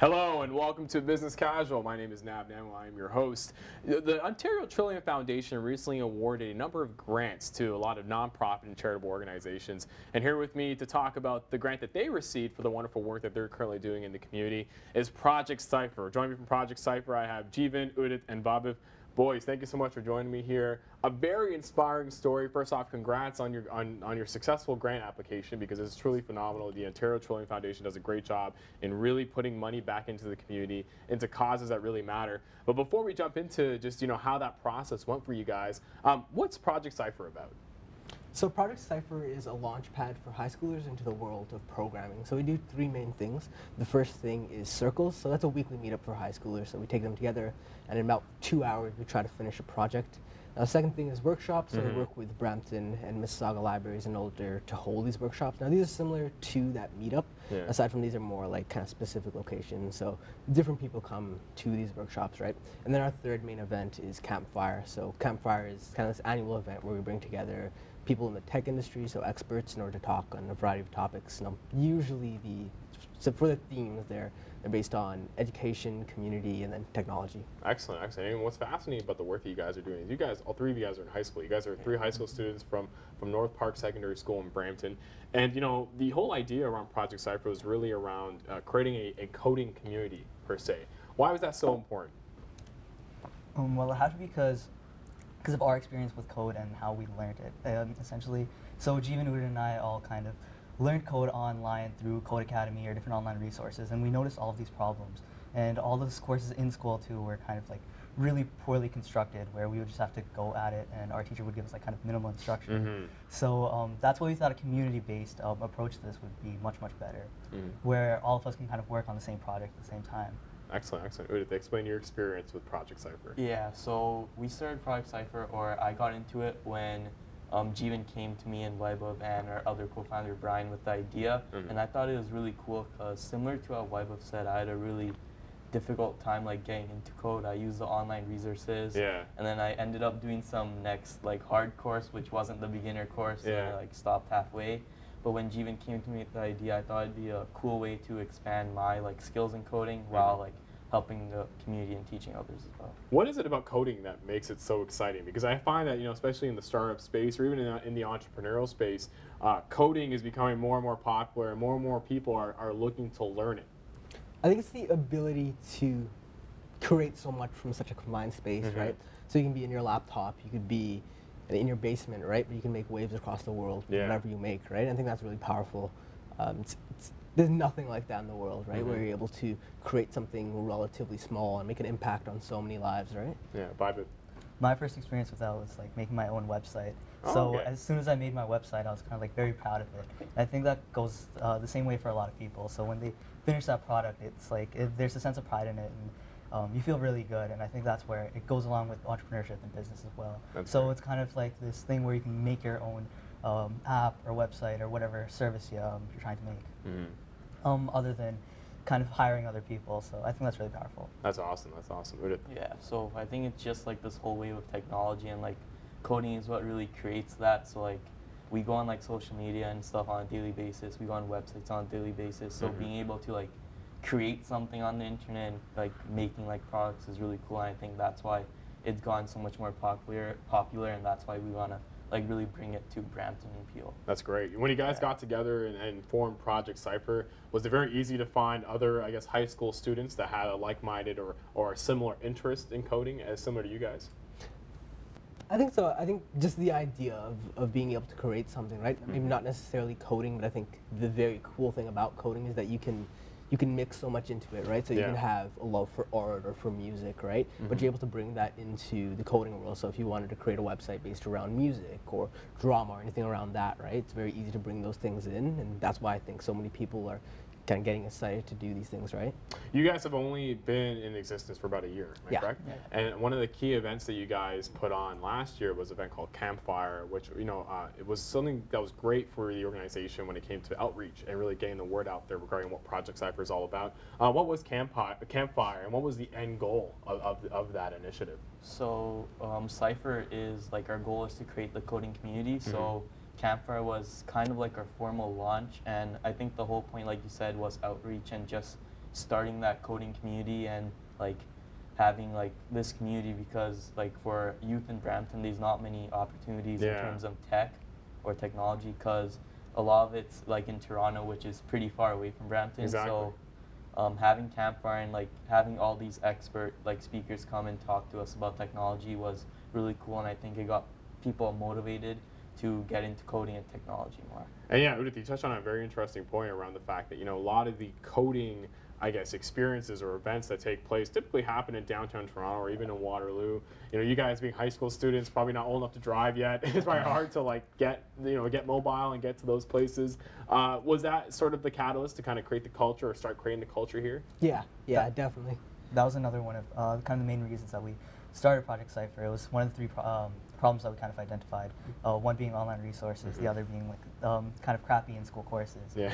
Hello and welcome to Business Casual. My name is Nav Nanwa. I'm your host. The Ontario Trillium Foundation recently awarded a number of grants to a lot of nonprofit and charitable organizations. And here with me to talk about the grant that they received for the wonderful work that they're currently doing in the community is Project Cipher. Joining me from Project Cipher, I have JEVIN, UDIT, and VABHAV. Boys, thank you so much for joining me here. A very inspiring story. First off, congrats on your successful grant application, because it's truly phenomenal. The Ontario Trillium Foundation does a great job in really putting money back into the community, into causes that really matter. But before we jump into just how that process went for you guys, what's Project Cipher about? So Project Cipher is a launch pad for high schoolers into the world of programming. So we do three main things. The first thing is circles. So that's a weekly meetup for high schoolers. So we take them together, and in about 2 hours we try to finish a project. Now, the second thing is workshops. So we work with Brampton and Mississauga libraries in order to hold these workshops. Now these are similar to that meetup. Yeah. Aside from these are more like kind of specific locations. So different people come to these workshops, right? And then our third main event is Campfire. So Campfire is kind of this annual event where we bring together people in the tech industry, so experts, in order to talk on a variety of topics. Usually for the themes, they're based on education, community, and then technology. Excellent, excellent. And what's fascinating about the work that you guys are doing is you guys, all three of you guys are in high school. You guys are three high school students from North Park Secondary School in Brampton. And the whole idea around Project Cipher was really around creating a coding community, per se. Why was that so important? Well, it had to be because of our experience with code and how we learned it, essentially. So JEVIN, UDIT, and I all kind of learned code online through Code Academy or different online resources, and we noticed all of these problems. And all those courses in school too were kind of like really poorly constructed, where we would just have to go at it, and our teacher would give us like kind of minimal instruction. So that's why we thought a community-based approach to this would be much, much better, where all of us can kind of work on the same project at the same time. Excellent, excellent. Udit, explain your experience with Project Cipher. Yeah, so we started Project Cipher, or I got into it when JEVIN came to me and YADARAM and our other co-founder Brian with the idea, and I thought it was really cool because similar to how YADARAM said, I had a really difficult time like getting into code. I used the online resources, and then I ended up doing some next hard course, which wasn't the beginner course, so I stopped halfway. But when JEVIN came to me with the idea, I thought it'd be a cool way to expand my skills in coding while helping the community and teaching others as well. What is it about coding that makes it so exciting? Because I find that especially in the startup space or even in the entrepreneurial space, coding is becoming more and more popular, and more people are looking to learn it. I think it's the ability to create so much from such a confined space, right? So you can be in your laptop, you could be in your basement, right? But you can make waves across the world, whatever you make, right? I think that's really powerful. There's nothing like that in the world, right? Where you're able to create something relatively small and make an impact on so many lives, right? Yeah, VABHAV. My first experience with that was making my own website. So as soon as I made my website, I was kind of very proud of it. And I think that goes the same way for a lot of people. So when they finish that product, it's there's a sense of pride in it, and you feel really good. And I think that's where it goes along with entrepreneurship and business as well. So it's kind of like this thing where you can make your own app or website or whatever service you're trying to make, other than kind of hiring other people. So I think that's really powerful. That's awesome. That's awesome. Yeah, so I think it's just this whole wave of technology, and coding is what really creates that. So we go on social media and stuff on a daily basis. We go on websites on a daily basis. So being able to create something on the internet and making products is really cool. And I think that's why it's gotten so much more popular, and that's why we want to really bring it to Brampton and Peel. That's great. When you guys got together and formed Project Cipher, was it very easy to find other, high school students that had a like-minded or a similar interest in coding as similar to you guys? I think so. I think just the idea of being able to create something, right? Maybe not necessarily coding, but I think the very cool thing about coding is that you can mix so much into it, right? So you can have a love for art or for music, right? But you're able to bring that into the coding world. So if you wanted to create a website based around music or drama or anything around that, right? It's very easy to bring those things in, and that's why I think so many people are kind of getting excited to do these things, right? You guys have only been in existence for about a year, am I correct? Yeah. And one of the key events that you guys put on last year was an event called Campfire, which it was something that was great for the organization when it came to outreach and really getting the word out there regarding what Project Cipher is all about. What was Campfire, and what was the end goal of that initiative? So Cipher is our goal is to create the coding community. So Campfire was kind of our formal launch, and I think the whole point, like you said, was outreach and just starting that coding community and like having like this community, because like for youth in Brampton, there's not many opportunities in terms of tech or technology, because a lot of it's like in Toronto, which is pretty far away from Brampton. Exactly. So having Campfire and like having all these expert like speakers come and talk to us about technology was really cool, and I think it got people motivated to get into coding and technology more. And yeah, Udit, you touched on a very interesting point around the fact that, you know, a lot of the coding, I guess, experiences or events that take place typically happen in downtown Toronto or even in Waterloo. You know, you guys being high school students, probably not old enough to drive yet. It's probably hard to like get mobile and get to those places. Was that sort of the catalyst to kind of create the culture or start creating the culture here? Yeah, definitely. That was another one of kind of the main reasons that we started Project Cipher. It was one of the three problems that we kind of identified. One being online resources, the other being like kind of crappy in-school courses. Yeah.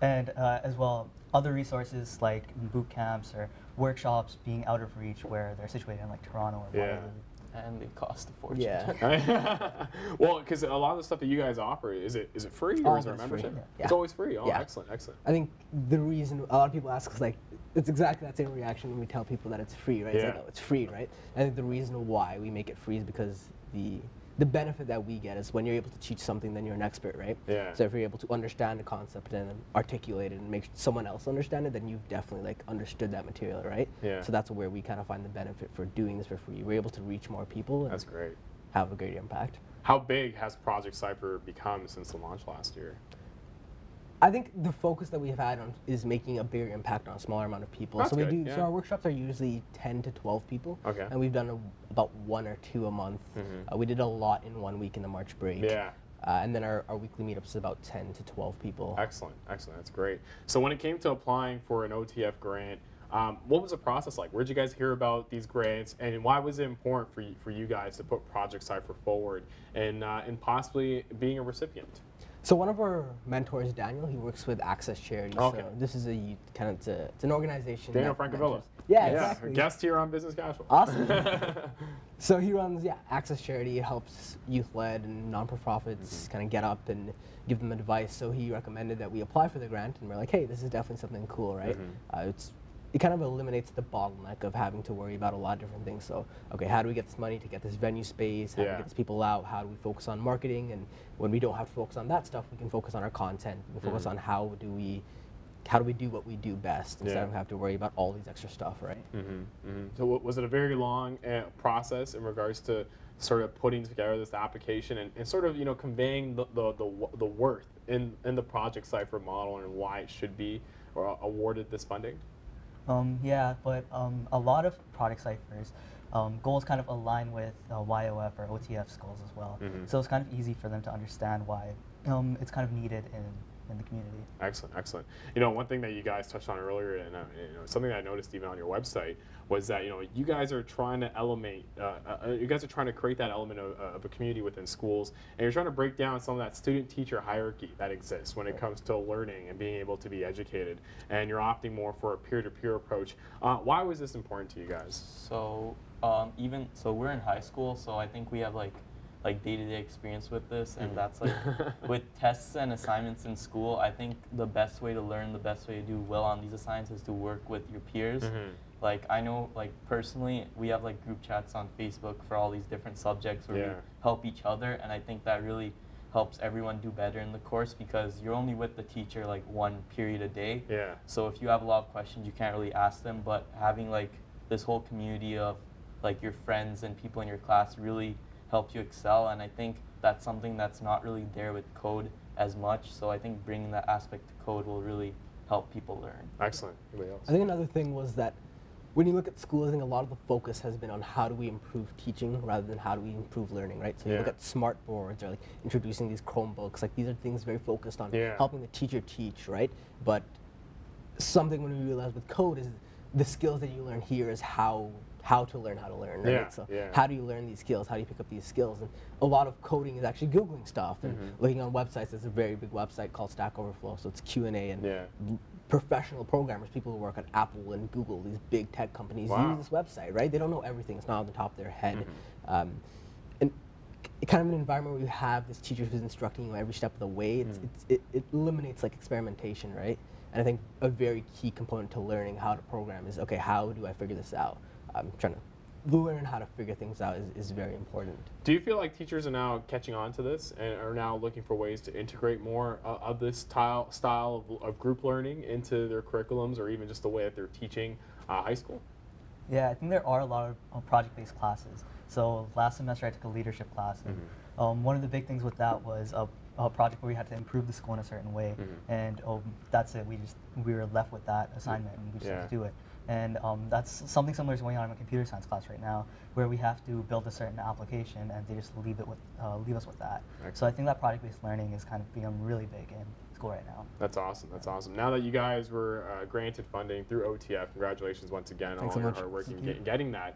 And as well, other resources like boot camps or workshops being out of reach where they're situated in like Toronto or Waterloo. And they cost a fortune. Yeah. Well, because a lot of the stuff that you guys offer, is it free or is there a Always free. membership? Yeah. It's always free. Oh, Yeah. excellent, excellent. I think the reason a lot of people ask is like, it's exactly that same reaction when we tell people that it's free, right? It's like, Yeah. oh, it's free, right? I think the reason why we make it free is because the benefit that we get is when you're able to teach something, then you're an expert, right? Yeah. So if you're able to understand the concept and articulate it and make someone else understand it, then you've definitely like understood that material, right? Yeah. So that's where we kind of find the benefit for doing this for free. We're able to reach more people and That's great. have a great impact. How big has Project Cipher become since the launch last year? I think the focus that we've had on is making a bigger impact on a smaller amount of people. That's So we good, do. yeah. So our workshops are usually 10 to 12 people. Okay. And we've done about 1 or 2 a month. We did a lot in 1 week in the March break. Yeah. And then our weekly meetups is about 10 to 12 people. Excellent, excellent. That's great. So when it came to applying for an OTF grant, what was the process like? Where did you guys hear about these grants, and why was it important for you guys to put Project Cipher forward and possibly being a recipient? So one of our mentors, Daniel, he works with Access Charity. Okay. So this is a youth kind of it's an organization. Daniel that Francavilla. mentors- Yeah, exactly. Guest here on Business Casual. Awesome. So he runs, Access Charity. It helps youth-led and non-profits kind of get up and give them advice. So he recommended that we apply for the grant, and we're like, hey, this is definitely something cool, right? It kind of eliminates the bottleneck of having to worry about a lot of different things. So, okay, how do we get this money to get this venue space? How do we get these people out? How do we focus on marketing? And when we don't have to focus on that stuff, we can focus on our content. We can focus on how do we do what we do best instead of have to worry about all these extra stuff, right? So was it a very long process in regards to sort of putting together this application and sort of, you know, conveying the worth in the Project Cipher model and why it should be awarded this funding? Yeah, but a lot of Project Ciphers goals kind of align with YOF or OTF's goals as well. So it's kind of easy for them to understand why it's kind of needed in the community. Excellent, excellent. You know, one thing that you guys touched on earlier, and you know, something that I noticed even on your website was that, you know, you guys are trying to create that element of a community within schools, and you're trying to break down some of that student-teacher hierarchy that exists when it comes to learning and being able to be educated, and you're opting more for a peer-to-peer approach. Why was this important to you guys? So we're in high school, so I think we have like day-to-day experience with this, and that's like with tests and assignments in school, I think the best way to learn, the best way to do well on these assignments is to work with your peers. Like I know, like personally, we have like group chats on Facebook for all these different subjects where we help each other, and I think that really helps everyone do better in the course because you're only with the teacher like 1 period a day. So if you have a lot of questions, you can't really ask them, but having like this whole community of like your friends and people in your class really help you excel, and I think that's something that's not really there with code as much, so I think bringing that aspect to code will really help people learn. Excellent. Anybody else? I think another thing was that when you look at schools, I think a lot of the focus has been on how do we improve teaching rather than how do we improve learning, right? So you look at smart boards or like introducing these Chromebooks, like these are things very focused on helping the teacher teach, right? But something when we realize with code is the skills that you learn here is how to learn how to learn, right? So how do you learn these skills? How do you pick up these skills? And a lot of coding is actually Googling stuff and looking on websites. There's a very big website called Stack Overflow, so it's Q&A and professional programmers, people who work at Apple and Google, these big tech companies use this website, right? They don't know everything. It's not on the top of their head. And kind of an environment where you have this teacher who's instructing you every step of the way, it eliminates like experimentation, right? And I think a very key component to learning how to program is, okay, how do I figure this out? I'm trying to learn how to figure things out is very important. Do you feel like teachers are now catching on to this and are now looking for ways to integrate more of this style of group learning into their curriculums, or even just the way that they're teaching high school? Yeah, I think there are a lot of project-based classes. So last semester I took a leadership class, and one of the big things with that was a project where we had to improve the school in a certain way, and that's it. We were left with that assignment, and we just had to do it. And that's something similar is going on in my computer science class right now, where we have to build a certain application, and they just leave us with that. Excellent. So I think that project-based learning is kind of become really big in school right now. That's awesome. That's awesome. Now that you guys were granted funding through OTF, congratulations once again on all your hard work in getting that.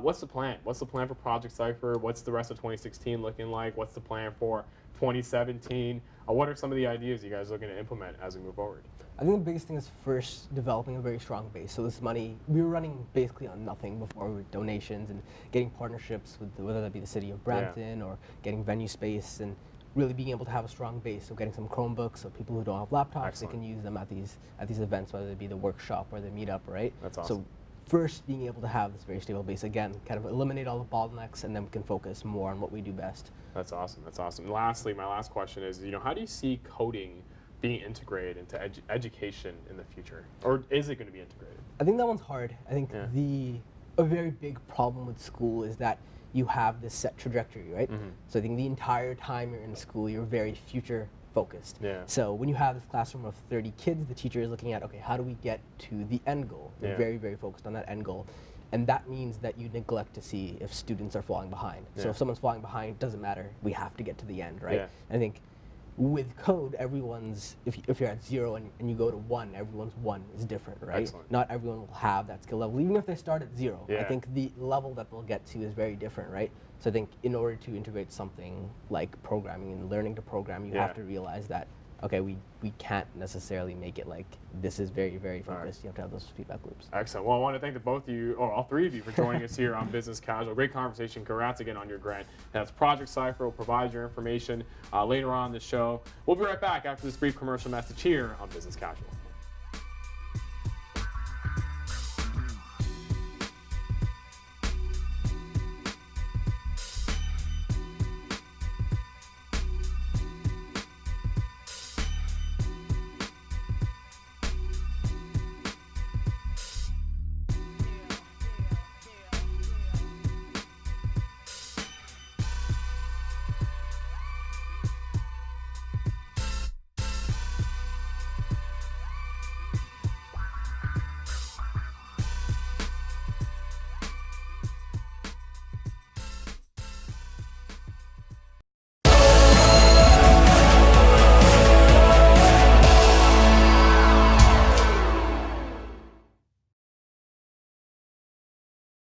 What's the plan? What's the plan for Project Cipher? What's the rest of 2016 looking like? What's the plan for 2017? What are some of the ideas you guys are looking to implement as we move forward? I think the biggest thing is first developing a very strong base. So this money, we were running basically on nothing before, with donations and getting partnerships with whether that be the city of Brampton or getting venue space, and really being able to have a strong base. So getting some Chromebooks, so people who don't have laptops, they can use them at these events, whether it be the workshop or the meetup, right? That's awesome. So first being able to have this very stable base, again, kind of eliminate all the bottlenecks, and then we can focus more on what we do best. That's awesome. That's awesome. And lastly, my last question is, how do you see coding being integrated into education in the future, or is it going to be integrated? I think that one's hard. I think a very big problem with school is that you have this set trajectory, right? So I think the entire time you're in school, you're very future focused. So when you have this classroom of 30 kids, the teacher is looking at, okay, how do we get to the end goal? You're very, very focused on that end goal. And that means that you neglect to see if students are falling behind. So if someone's falling behind, it doesn't matter. We have to get to the end, right? I think with code, everyone's, if you're at 0 and you go to 1, everyone's 1 is different, right? Excellent. Not everyone will have that skill level, even if they start at 0. I think the level that they'll get to is very different, right? So I think in order to integrate something like programming and learning to program, you have to realize that, okay, we can't necessarily make it like this is very, very focused. You have to have those feedback loops. Excellent. Well, I want to thank the both of you, or all three of you, for joining us here on Business Casual. Great conversation. Congrats again on your grant. That's Project Cipher. Will provide your information later on in the show. We'll be right back after this brief commercial message here on Business Casual.